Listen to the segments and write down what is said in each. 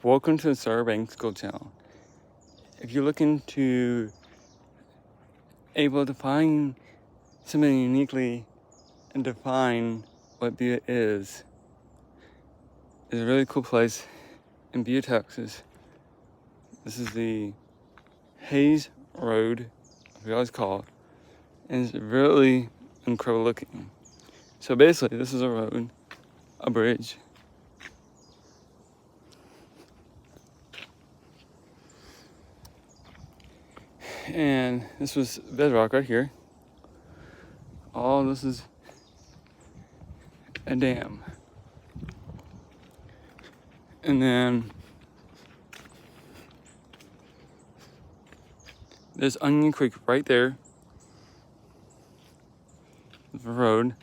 Welcome to the Sarah Banks Gold Channel. If you're looking to able to find something uniquely and define what Butte is a really cool place in Butte, Texas. This is the Hayes Road, we always call it, and it's really incredible looking. So basically, this is a road, a bridge. And this was bedrock right here. All this is a dam. And then there's Onion Creek right there. The road.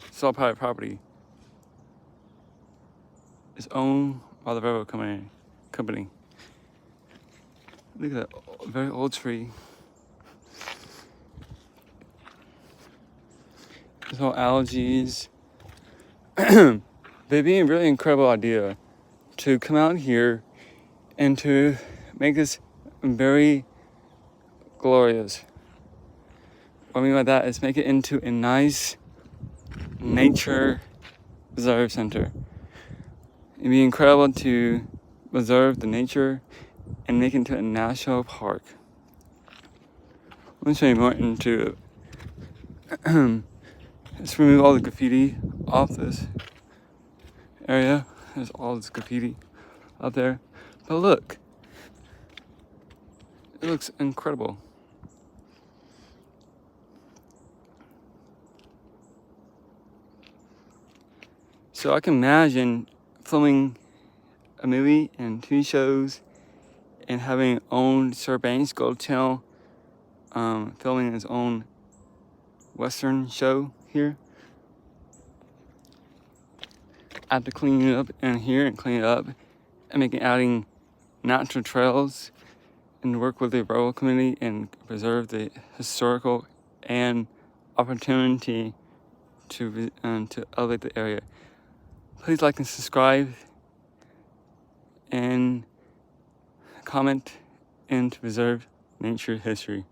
It's all private property. It's owned by the railroad company. Look at that very old tree. There's all algae. It'd be a really incredible idea to come out here and to make this very glorious. What I mean by that is make it into a nice nature reserve center. It'd be incredible to preserve the nature and make it into a national park. Let me show you more into it. Let's remove all the graffiti off this area. There's all this graffiti out there. But look, it looks incredible. So I can imagine filming a movie and TV shows and having own Sarah Banks Gold Channel, filming his own Western show here. I have to clean it up in here and clean it up and adding natural trails and work with the rural community and preserve the historical and opportunity to elevate the area. Please like and subscribe and comment and to preserve nature history.